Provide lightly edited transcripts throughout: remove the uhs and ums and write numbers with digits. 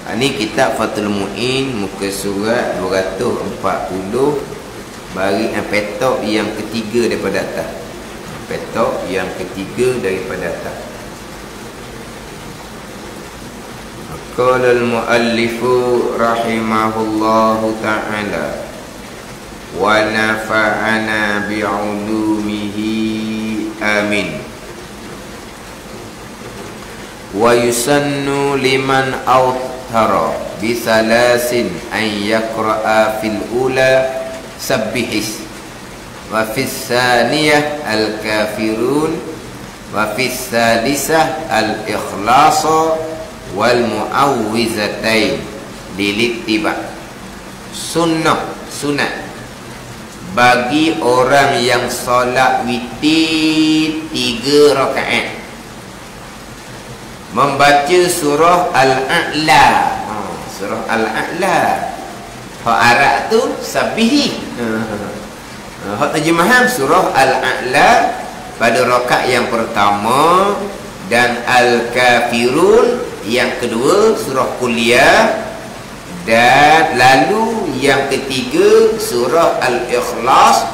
Ini kitab Fathul Mu'in, muka surat 240, bagi petok yang ketiga daripada atas. Petok yang ketiga daripada atas. Qala al-muallifu rahimahullahu ta'ala wa nafa'ana bi'ulumihi amin. Wa yusannu liman awthara bisalasin an yaqra'a fil ula sabbihis wa fis saniyah al-kafirun wa fis salisah al-ikhlasa wal mu'awwizatain lilittiba. Sunat bagi orang yang solat witir 3 rakaat membaca surah Al-A'la. Surah Al-A'la hak Arab tu sabihi. Hak terjemahan surah Al-A'la pada rakaat yang pertama, dan Al-Kafirun yang kedua, surah Kuliah, dan lalu yang ketiga surah Al-Ikhlas,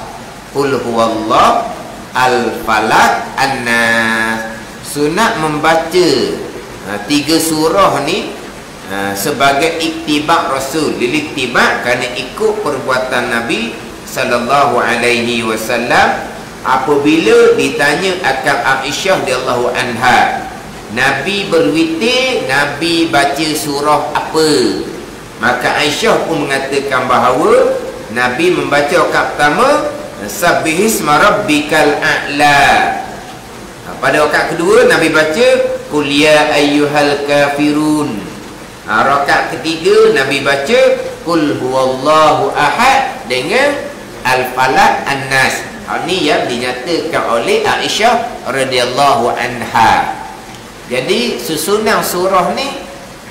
Qul huwallah, Al-Falaq, An-Nas. Sunat membaca 3 surah ni sebagai iktibak Rasul, lilittiba, kerana ikut perbuatan Nabi sallallahu alaihi wasallam. Apabila ditanya akan Aisyah radhiyallahu anha, Nabi berwitir, Nabi baca surah apa? Maka Aisyah pun mengatakan bahawa Nabi membaca rakaat pertama Sabbihisma rabbikal a'la. Pada rakaat kedua Nabi baca Qul ya ayyuhal kafirun. Rakaat ketiga Nabi baca Qul huwallahu ahad dengan Al-Falaq, An-Nas. Ini yang dinyatakan oleh Aisyah radhiyallahu anha. Jadi susunan surah ni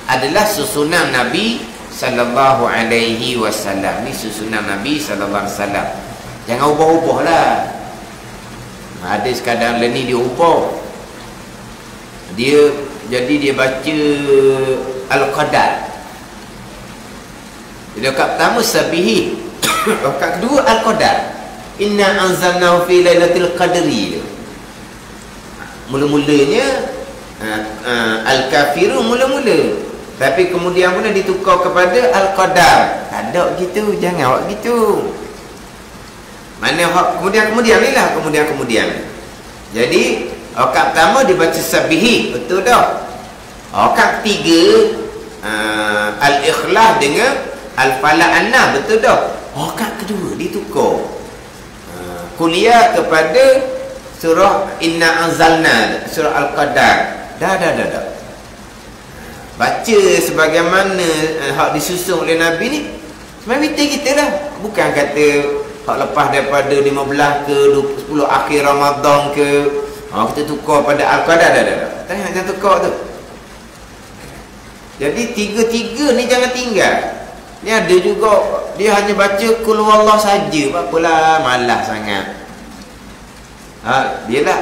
adalah susunan Nabi sallallahu alaihi wasallam. Ni susunan Nabi sallallahu alaihi wasallam. Jangan ubah-ubahlah. Ada sekadar ni dia ubah. Dia baca Al-Qadar. Jadi rakaat pertama sabihi. Rakaat kedua Al-Qadar. Inna anzalnahu fi lailatul qadri. Mula-mulanya Al-Kafirun mula-mula, tapi kemudian pun ditukar kepada Al-Qadar. Tak ada gitu, jangan awak gitu. Mana kemudian ni lah, kemudian. Jadi rakaat pertama dibaca sabihi, betul dah. Rakaat ketiga Al-Ikhlas dengan Al-Falaq, An-Nas, betul dah. Rakaat kedua ditukar Kuliah kepada surah Inna Anzalna, surah Al-Qadar. Dah. Baca sebagaimana hak disusun oleh Nabi ni. Sebenarnya witir kita lah. Bukan kata hak lepas daripada 15 ke 10 akhir Ramadan ke, kita tukar pada Al-Qadar. Dah. Jangan tukar tu. Jadi tiga-tiga ni jangan tinggal. Ni ada juga dia hanya baca Qul huwallah saja. Apalah, malas sangat. Dia lah.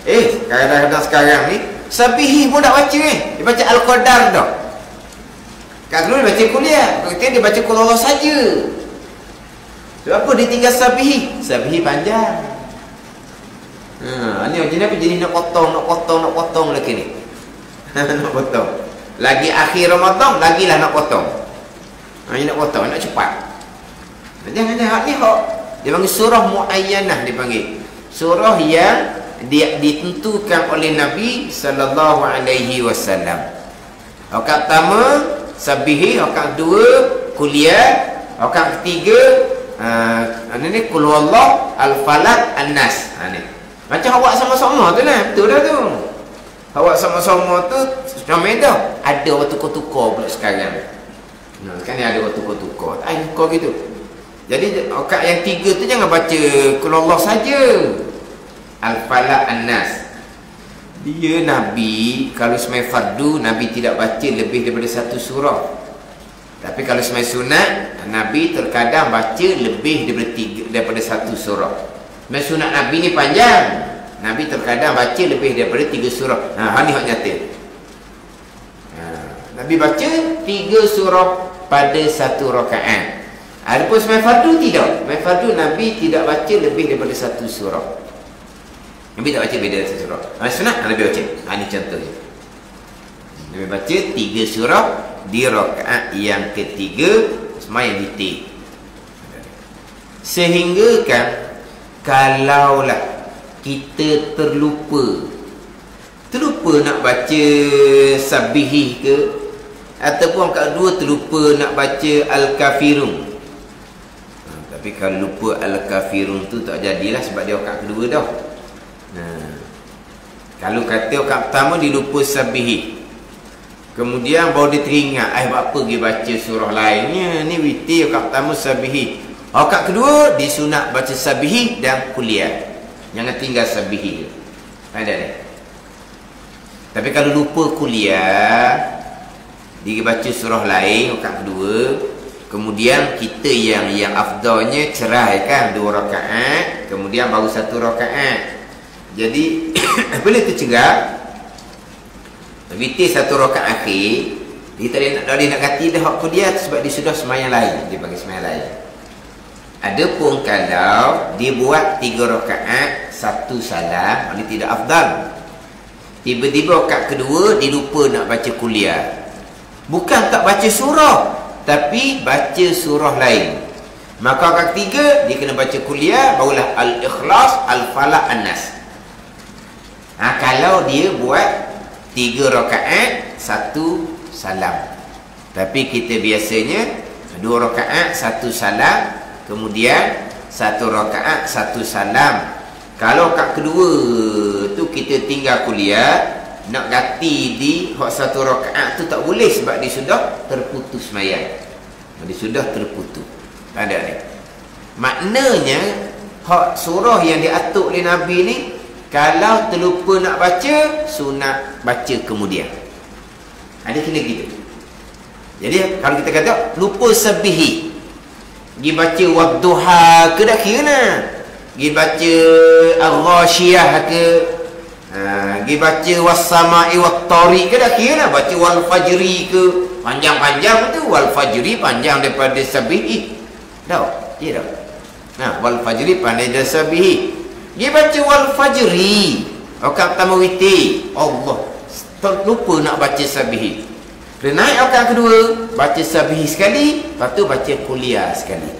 Kadang-kadang sekarang ni sabihi pun tak baca Dia baca Al-Qadar dah. Kat dulu dia baca Kuliah, kemudian dia baca Qul huwallah saja. Sebab apa dia tinggal sabihi? Sabihi panjang. Ni apa jadi nak potong lagi ni. Nak potong. Lagi akhir Ramadan, lagilah nak potong. Nak potong, nak cepat. Jangan ni hak. Dia panggil surah muayyanah, dia panggil. Surah yang ditentukan oleh Nabi sallallahu alaihi wasallam. Rakaat pertama sabihi, rakaat kedua Kuliah, rakaat ketiga ni Qul huwallah, Al-Falaq, An-Nas. Ni. Macam awak sama-sama tu lah, betul dah tu. Awak sama-sama tu ramai dah. Ada orang tukar-tukar pula sekarang. Sekarang ni ada orang tukar-tukar. Tukar gitu. Jadi rakaat yang 3 tu jangan baca Qul huwallah saja. Al-Falaq, An-Nas. Dia Nabi kalau semai fardu, Nabi tidak baca lebih daripada 1 surah. Tapi kalau semai sunat, Nabi terkadang baca lebih daripada 1 surah. Semai sunat Nabi ni panjang. Nabi terkadang baca lebih daripada 3 surah. Ni hak nyata. Nabi baca 3 surah pada satu rakaat. Adapun sembahyang fardu tidak. Sembahyang fardu Nabi tidak baca lebih daripada 1 surah. Nabi tak baca lebih daripada 1 surah. Sunat Nabi baca. Ini contohnya. Nabi baca 3 surah di rakaat yang ketiga sembahyang witir. Sehingga kan kalaulah kita terlupa nak baca Sabihi ke, ataupun kat kedua terlupa nak baca Al-Kafirun. Tapi kalau lupa Al-Kafirun tu tak jadilah sebab dia kat kedua dah. Kalau kata kat pertama dia lupa Sabihi, kemudian baru dia teringat, buat apa pergi baca surah lainnya, ni witir kat pertama Sabihi. Kat kedua disunat baca Sabihi dan kuliah. Jangan tinggal Sabihi. Ada ni. Tapi kalau lupa kuliah, dia baca surah lain kat kedua, kemudian kita yang afdalnya ceraikan 2 rakaat, kemudian baru 1 rakaat. Jadi bila tercegah witir 1 rakaat akhir, dia tak nak ganti dah hak kuliah sebab dia sudah sembahyang lain, dia panggil sembahyang lain. Adapun kalau dia buat 3 rakaat 1 salam, ini tidak afdal. Tiba-tiba kat kedua dia lupa nak baca kuliah. Bukan tak baca surah, tapi baca surah lain. Maka kat ketiga dia kena baca kuliah, barulah Al-Ikhlas, Al-Falaq, An-Nas. Kalau dia buat 3 rakaat 1 salam. Tapi kita biasanya 2 rakaat 1 salam, kemudian 1 rakaat 1 salam. Kalau kat kedua tu kita tinggal kuliah, nak ganti di hak 1 rakaat tu tak boleh sebab dia sudah terputus sembahyang. Dia sudah terputus. Ada ni. Maknanya hak surah yang diatur oleh Nabi ni, kalau terlupa nak baca, sunat baca kemudian. Ada kena gitu. Jadi kalau kita kata lupa Sabihi, dia baca Wadduha ke dah kira nah. Dia baca Al-Ghashiyah ke, dia baca Was-Sama'i Wat-Tariq ke dah kira nah. Baca Wal-Fajri ke, panjang-panjang tu. Wal-Fajri panjang daripada Sabihi. Tahu? Ya dah. Wal-Fajri panjang daripada Sabihi. Dia baca Wal-Fajri rakaat pertama witir, Allah lupa nak baca Sabihi. Dia naik rakaat kedua, baca Sabihi sekali, lepas tu baca kuliah sekali.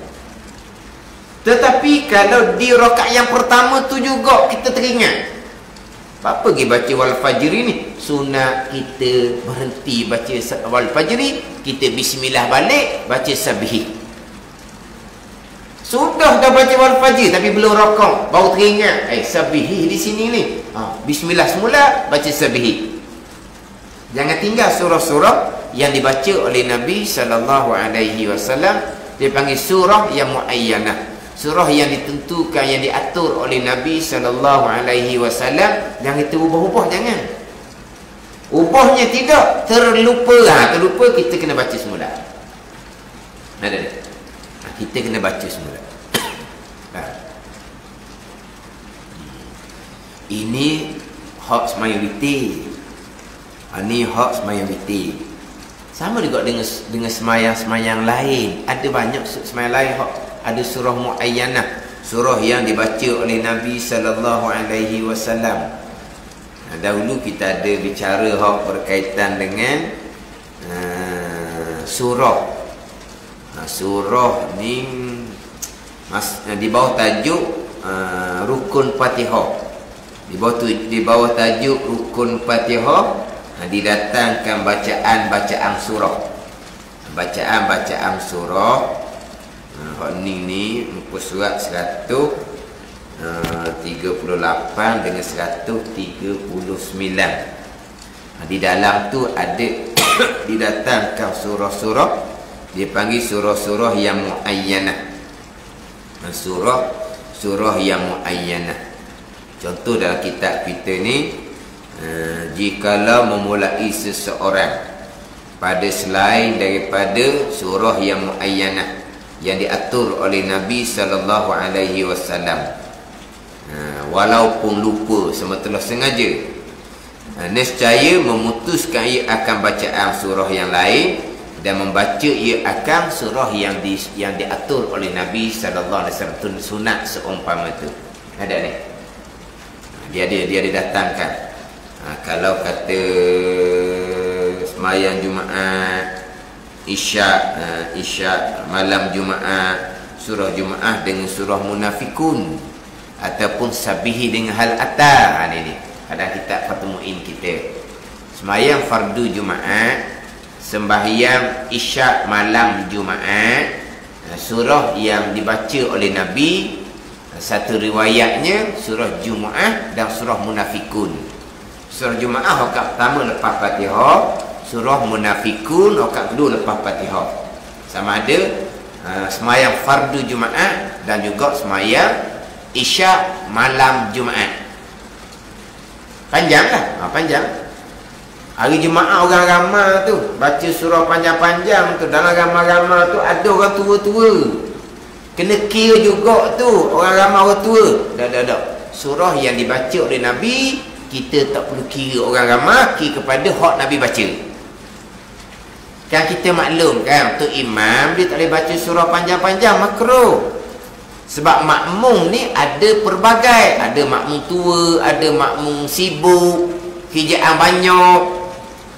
Tetapi kalau di rakaat yang pertama tu juga kita teringat, apa pergi baca Wal-Fajri ni, sunat kita berhenti baca Wal-Fajri, kita bismillah balik, baca Sabihi. Sudah dah baca Wal-Fajr tapi belum rakaat, baru teringat Sabihi di sini ni. Bismillah semula, baca Sabihi. Jangan tinggal surah-surah yang dibaca oleh Nabi SAW. Dia panggil surah yang muayyanah, surah yang ditentukan, yang diatur oleh Nabi SAW. Yang itu ubah-ubah, jangan. Ubahnya tidak, terlupa. Terlupa kita kena baca semula. Ada. Kita kena baca semula. Ini hak sembahyang witir. Ini hak sembahyang witir. Sama juga dengan sembahyang lain. Ada banyak sembahyang lain hak ada surah muayyanah, surah yang dibaca oleh Nabi SAW. Dahulu kita ada bicara hak berkaitan dengan surah. Surah ni di bawah tajuk Rukun Fatihah. Di bawah tajuk Rukun Fatihah didatangkan bacaan-bacaan surah. Bacaan-bacaan surah. Ni muka surat 138 dengan 139. Di dalam tu ada didatangkan surah-surah, dia panggil surah-surah yang muayyanah. Surah yang muayyanah. Contoh dalam kitab kita ni, jikalau memulai seseorang pada selain daripada surah yang muayyanah yang diatur oleh Nabi SAW, walaupun lupa sementara sengaja, Nescaya memutuskan ia akan bacaan surah yang lain dan membaca ia akan surah yang diatur oleh Nabi sallallahu alaihi wasallam, sunat seumpama itu. Ada ni. Dia didatangkan. Kalau kata sembahyang Jumaat, Isyak malam Jumaat, surah Jumaat dengan surah Munafikun, ataupun Sabihi dengan Hal Ata. Ini ada kitab Fathul Mu'in kita. Sembahyang fardu Jumaat, sembahyang Isyak malam Jumaat, surah yang dibaca oleh Nabi, satu riwayatnya surah Jumaat dan surah Munafikun. Surah Jumaat rakaat pertama lepas Fatihah, surah Munafikun rakaat kedua lepas Fatihah. Sama ada sembahyang fardu Jumaat dan juga sembahyang Isyak malam Jumaat. Panjang lah, panjang. Hari Jumaat orang ramai tu baca surah panjang-panjang tu. Dalam ramai-ramai tu ada orang tua-tua. Kena kira juga tu orang ramai orang tua. Dah. Surah yang dibaca oleh Nabi, kita tak perlu kira orang ramai, kira kepada hak Nabi baca. Kan kita maklum kan, untuk imam dia tak boleh baca surah panjang-panjang, makruh. Sebab makmum ni ada pelbagai. Ada makmum tua, ada makmum sibuk, kerjaan banyak.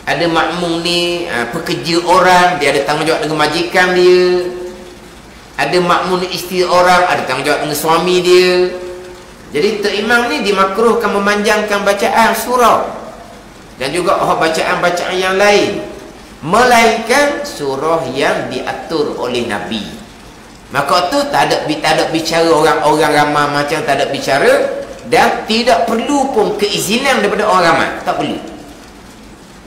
Ada makmum ni pekerja orang, dia ada tanggungjawab dengan majikan dia. Ada makmum ni isteri orang, ada tanggungjawab dengan suami dia. Jadi tok imam ni dimakruhkan memanjangkan bacaan surah dan juga bacaan-bacaan yang lain, melainkan surah yang diatur oleh Nabi. Maka tu tak ada bicara orang-orang ramai macam tak ada bicara, dan tidak perlu pun keizinan daripada orang ramai, tak perlu.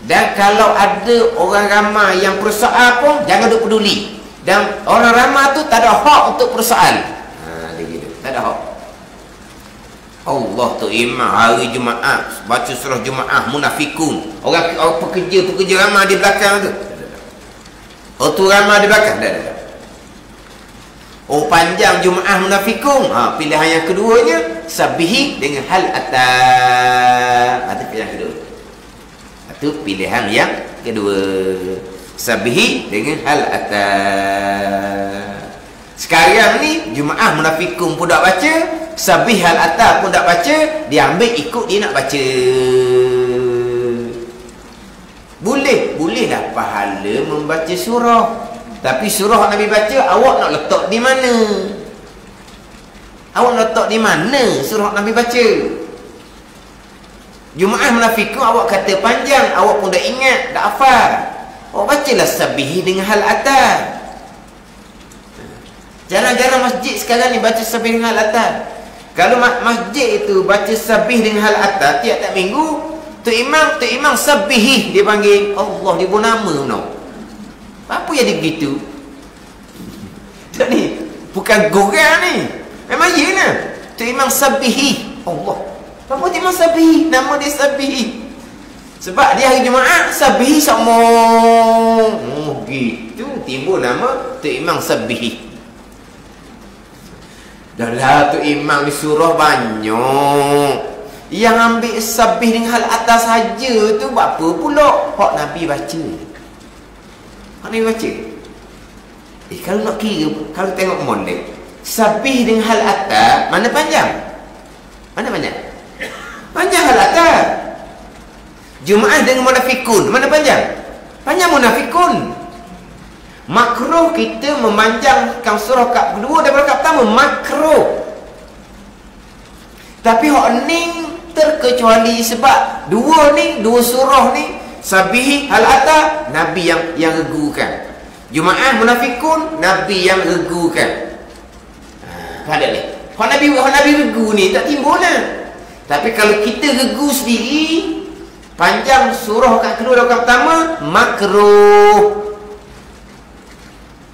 Dan kalau ada orang ramai yang persoal pun jangan duk peduli. Dan orang ramai tu tak ada hak untuk persoal. Tak ada hak. Allah tu imam hari Jumaat baca surah Jumaat Munafikun. Orang pekerja ramai di belakang tu. Tu ramai di belakang. Dah. Panjang Jumaat Munafikun. Pilihan yang keduanya Sabihi dengan Hal Ata. Itu pilihan kedua. Itu pilihan yang kedua. Sabihi dengan Hal Ata. Sekarang ni Jumaat Munafikun pun tak baca, Sabih Hal Ata pun tak baca, dia ambil ikut dia nak baca. Bolehlah pahala membaca surah. Tapi surah Nabi baca, awak nak letak di mana? Awak nak letak di mana surah Nabi baca? Jumaat Munafikun awak kata panjang, awak pun dah ingat, dah hafal. Awak bacalah Sabihi dengan Hal Ata. Jarang-jarang masjid sekarang ni baca Sabih dengan Hal Ata. Kalau masjid itu baca Sabih dengan Hal Ata tiap-tiap minggu, tu imam Sabihi dia panggil. Allah, dia pun nama no. Apa yang dia begitu? Tak ni bukan gorang ni. Memang ya lah. Tu imam Sabihi. Allah. Apa tu imam Sabihi? Nama dia Sabihi. Sebab dia hari Jumaat Sabihi sama. Gitu timbul nama tu imam Sabihi. Dah lah tu imam di surah banyak. Yang ambil Sabih dengan Hal Atas saja tu buat apa pula? Hak Nabi baca. Hak Nabi baca. Kalau nak kira, kalau tengok molek, Sabih dengan Hal Atas mana panjang? Mana panjang? Panjang Hal Atas. Jumaat dengan Munafikun mana panjang? Panjang Munafikun. Makruh kita memanjangkan surah kat kedua daripada kat pertama, makruh. Tapi hak ni terkecuali sebab dua surah ni Sabihi Hal Ata Nabi yang regukan. Jumaat Munafikun Nabi yang regukan. Ada ni. Hak Nabi regu ni tak timbul lah. Tapi kalau kita regu sendiri, panjang surah kat kedua dan kat pertama, makruh.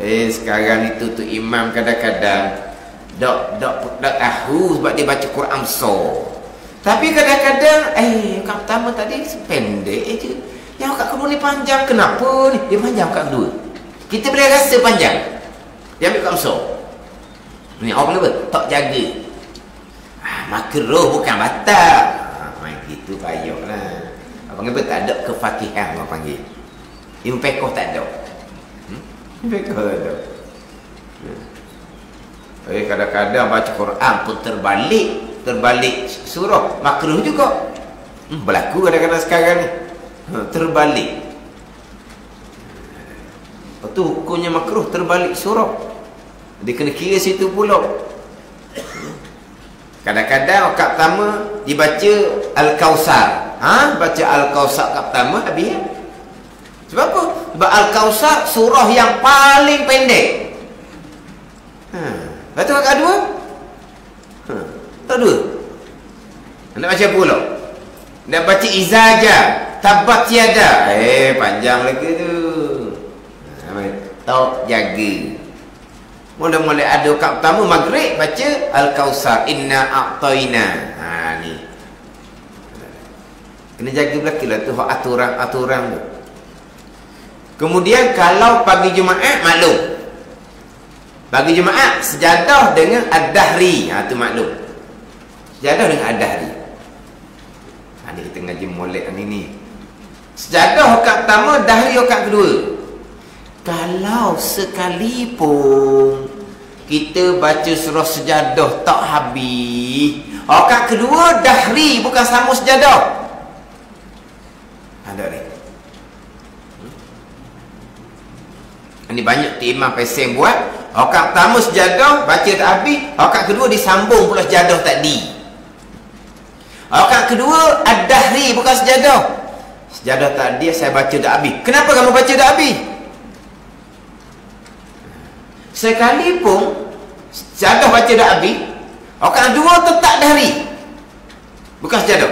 Sekarang itu tu imam kadang-kadang dok tahu sebab dia baca Quran besar. Tapi kadang-kadang kat pertama tadi pendek je. Yang kat kedua ni panjang, kenapa ni? Dia panjang kat kedua. Kita boleh rasa panjang. Dia ambil kat besar. Ni orang apa? Tak jaga. Makruh bukan batal. Main gitu payahlah. Panggil apa? Tak ada kefakihan orang panggil. Ilmu fiqh tak ada. Fiqh tak ada. Kadang-kadang baca Quran pun terbalik surah, makruh juga. Berlaku kadang-kadang sekarang ni. Terbalik. Lepas tu hukumnya makruh terbalik surah. Dia kena kira situ pula. Kadang-kadang waktu pertama dibaca Al-Kausar. Baca Al-Kausar waktu pertama habis. Sebab apa? Sebab Al-Kausar surah yang paling pendek. Lepas tu kakak dua? Tak dua. Nak baca pula. Nak baca Izaja, Tabat Tiada. Panjang lagi tu. Tok jaga. Mula-mula ada waktu pertama maghrib baca Al-Kausar, Inna A'tayna. Ni. Kena jaga belakang lah tu aturan-aturan tu. Kemudian kalau pagi Jumaat maklum. Pagi Jumaat sejadah dengan Ad-Dahri. Tu maklum. Sejadah dengan Ad-Dahri. Ni kita ngaji molek ni. Sejadah waktu pertama, Dahri waktu kedua. Kalau sekalipun kita baca surah sejadah tak habis, rakaat kedua Dahri bukan sama sejadah. Ada ni. Ini banyak imam peseng buat. Rakaat pertama sejadah baca tak habis, rakaat kedua disambung pula sejadah tadi. Rakaat kedua Ad-Dahri bukan sejadah. Sejadah tadi saya baca tak habis. Kenapa kamu baca tak habis? Sekalipun sejadah baca dah habis, rakaat dua tetap Dahri, bukan sejadah.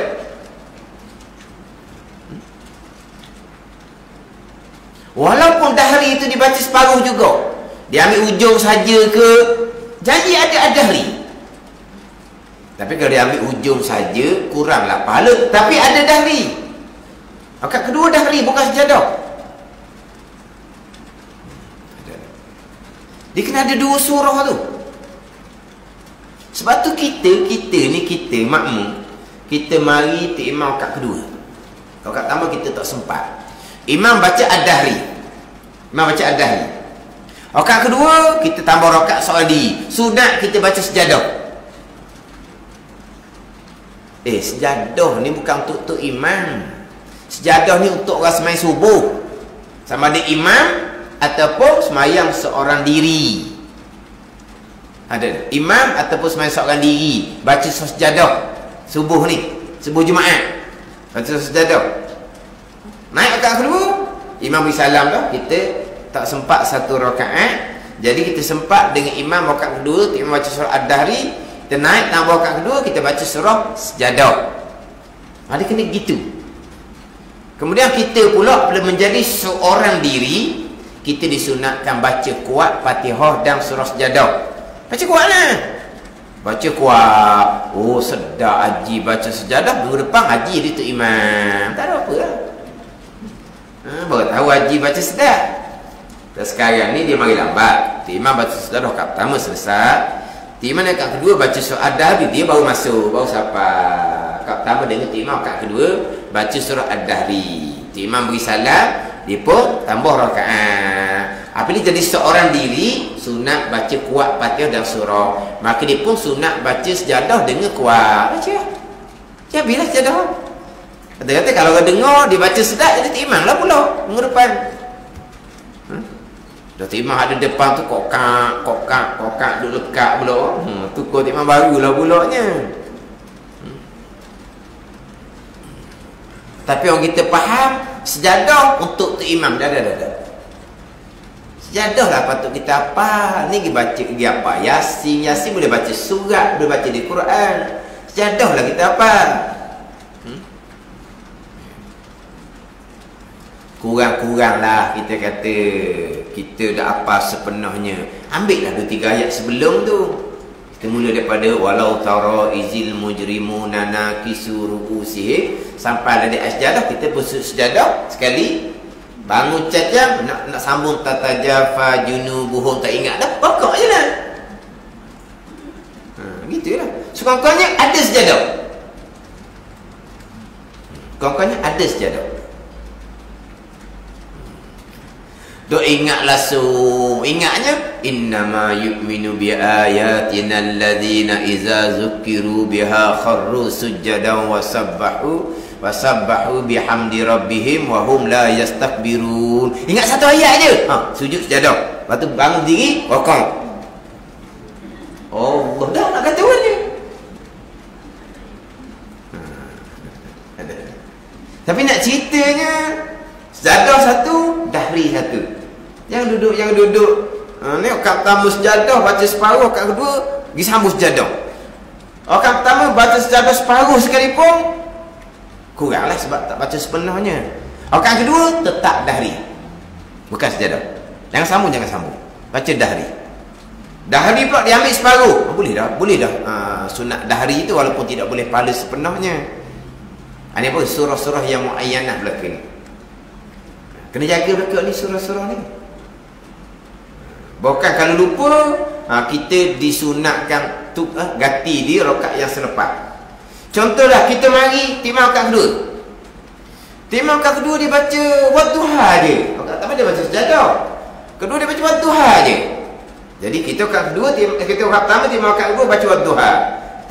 Walaupun Dahri itu dibaca separuh juga, dia ambil ujung saja ke, jadi ada Dahri. Tapi kalau dia ambil ujung saja, kuranglah pahala, tapi ada Dahri. Rakaat kedua Dahri bukan sejadah. Dia kena ada dua surah tu. Sebab tu kita makmum, kita mari tu imam rakaat kedua. Rakaat pertama kita tak sempat. Imam baca Ad-Dahri. Rakaat kedua kita tambah rakaat seorang diri. Sunat kita baca sejadah. Sejadah ni bukan untuk imam. Sejadah ni untuk orang sembahyang subuh. Sama ada imam ataupun semayang seorang diri. Ada imam ataupun semayang seorang diri baca sejadah subuh ni, subuh Jumaat, baca sejadah. Naik rakaat kedua, imam beri salam dah, kita tak sempat satu rakaat, jadi kita sempat dengan imam rakaat kedua, imam baca surah Ad-Dahri, kita naik tambah rakaat kedua, kita baca surah sejadah. Ada kena gitu. Kemudian kita pula bila menjadi seorang diri, kita disunatkan baca kuat Fatihah dan surah sejadah. Baca kuat lah. Baca kuat. Sedap haji baca sejadah. Minggu depan haji dia tu imam. Tak ada apa lah. Baru tahu haji baca sedap. Dan sekarang ni dia mari lambat. Tu imam baca sejadah kat pertama selesai. Tu imam kat kedua baca surah Ad-Dahri, dia baru masuk, baru sampai. Kat pertama dengan tu imam kat kedua baca surah Ad-Dahri. Tu imam beri salam, dia pun tambah rakaat. Apabila jadi seorang diri, sunat baca kuat Fatihah dan surah. Maka dia pun sunat baca sejadah dengan kuat. Baca. Habislah sejadah. Kata-kata kalau orang dengar dia baca sedap, jadi imam lah pula minggu depan. Dah imam ada depan tu kokak duduk lekat pula. Tukar imam barulah pulaknya. Tapi orang kita faham sejadah untuk tu imam. Dah. Sejadah lah patut kita apa. Ni kita baca pergi apa? Yasin boleh baca surat, boleh baca di Quran. Sejadah lah kita apa. Kurang-kurang lah kita kata. Kita dah apa sepenuhnya. Ambil lah 2-3 ayat sebelum tu. Kita mula daripada walau tara izil mujrimuna nakisu ru'usihim sampai dari sejadah. Kita bersujud sejadah sekali, bangun cacam nak sambung tatajafa junubuhum, tak ingat dah, pokok je lah. Gitulah. Sekurang-kurangnya ada sejadah. Kawan-kawannya ada sejadah. Dok ingat langsung. Ingatnya, innama yu'minu bi ayatina alladhina iza zukiru biha kharru sujjadan wa sabbahu bihamdi rabbihim wa hum la yastakbirun. Ingat satu ayat je. Sujud sejadah. Lepas tu bangun diri, rokok. Allah dah nak kata orang ni. Tapi nak ceritanya, sejadah satu, dahri satu. Yang duduk. Ni orang pertama sejadah, baca separuh. Orang kedua, pergi sambung sejadah. Orang pertama baca sejadah separuh sekalipun, kuranglah sebab tak baca sepenuhnya. Orang kedua, tetap dahri. Bukan sejadah. Jangan sambung. Baca dahri. Dahri pula diambil separuh. Boleh dah. Sunat dahri itu walaupun tidak boleh pahala sepenuhnya. Ini apa? Surah-surah yang muayyanah belaka ni. Kena jaga belaka ni surah-surah ni. Bukan kalau lupa, kita disunatkan ganti di rakaat yang selepas. Contohlah kita mari timam rakaat kedua. Timam rakaat kedua dia baca wadduha je. Rakaat pertama dia baca sejadah. Kedua dia baca wadduha je. Jadi kita rakaat kedua, kita rakaat pertama timam rakaat kedua baca wadduha.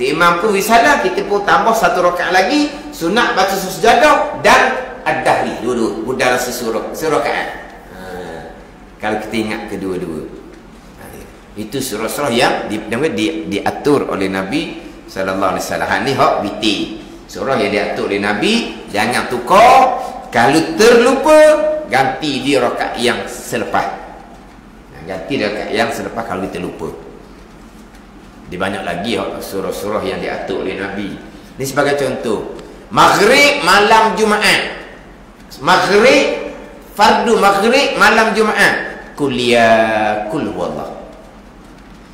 Imam pun risalah, kita pun tambah satu rakaat lagi, sunat baca sejadah dan ad-dahri dua-dua dalam serakaat. Kalau kita ingat kedua-dua, itu surah-surah yang diatur oleh Nabi sallallahu alaihi wasallam. Ni hak witir, surah yang diatur oleh Nabi, jangan tukar. Kalau terlupa, ganti di rakaat yang selepas. Ganti di rakaat yang selepas kalau kita lupa. Di banyak lagi surah-surah yang diatur oleh Nabi. Ini sebagai contoh. Maghrib malam Jumaat. Fardu maghrib malam Jumaat. Kuliah kul huwallah.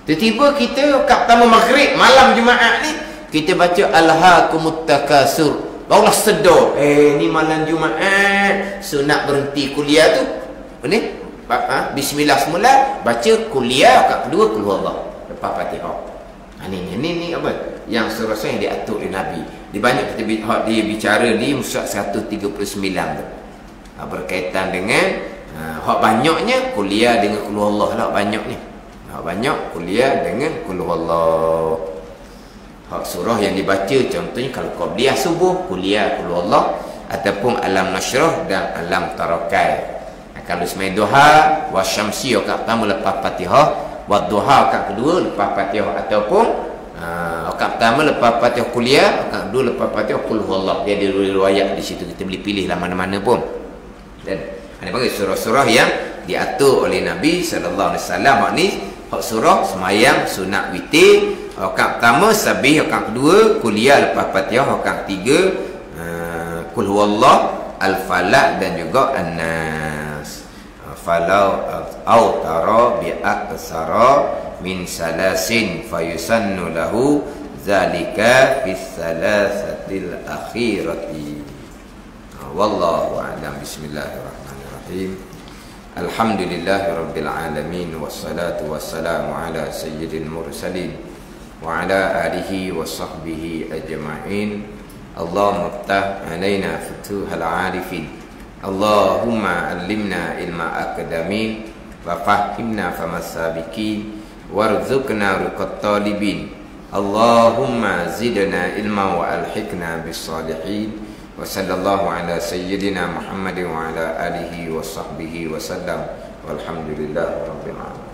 Tiba-tiba kita kat pertama maghrib malam Jumaat ni, kita baca alhaakumut takasur. Barulah sedar, ni malam Jumaat, sunat berhenti kuliah tu. Ni bismillah semula, baca kuliah kat kedua kul huwallah. Lepas Fatihah. Ini apa? Yang surah-surah yang diatur oleh Nabi. Di banyak kita dia bicara di musyaf 139 tu. Berkaitan dengan hak banyaknya kuliah dengan qul huwallah lah banyaknya. Hak banyak kuliah dengan qul huwallah. Hak surah yang dibaca contohnya kalau qabliyah subuh kuliah qul huwallah ataupun alam nasyrah dan alam tarakai. Kalau semai duha wasyamsi rakaat pertama lepas Fatihah, wadduha rakaat kedua lepas Fatihah ataupun rakaat pertama lepas Fatihah kuliah, rakaat kedua lepas Fatihah qul huwallah. Dia ada riwayat di situ, kita boleh pilih lah mana-mana pun. Dan ada panggil surah-surah yang diatur oleh Nabi sallallahu alaihi wasallam. Ni hak surah semayang sunat witir, rakaat pertama sabih, rakaat kedua kuliah lepas Fatihah, rakaat ketiga qul huwallah, al-falaq dan juga an-nas. Falau au tara bi aksara min salasin fayusannu lahu zalika fi salasatil akhirati. Wallahu a'lam. Bismillahirrahmanirrahim. Alhamdulillahirabbil alamin wassalatu wassalamu ala sayyidil mursalin wa ala alihi wa sahbihi ajma'in. Allahumma iftah alaina futuhal arifin. Allahumma allimna ilma akadamin wa fahimna famasabikin warzuqna ruqat talibin. Allahumma zidna ilma wa alhiqna bis salihin. Wa sallallahu ala sayyidina Muhammadin wa ala alihi wa sahbihi wa sallam. Walhamdulillahi rabbil alamin.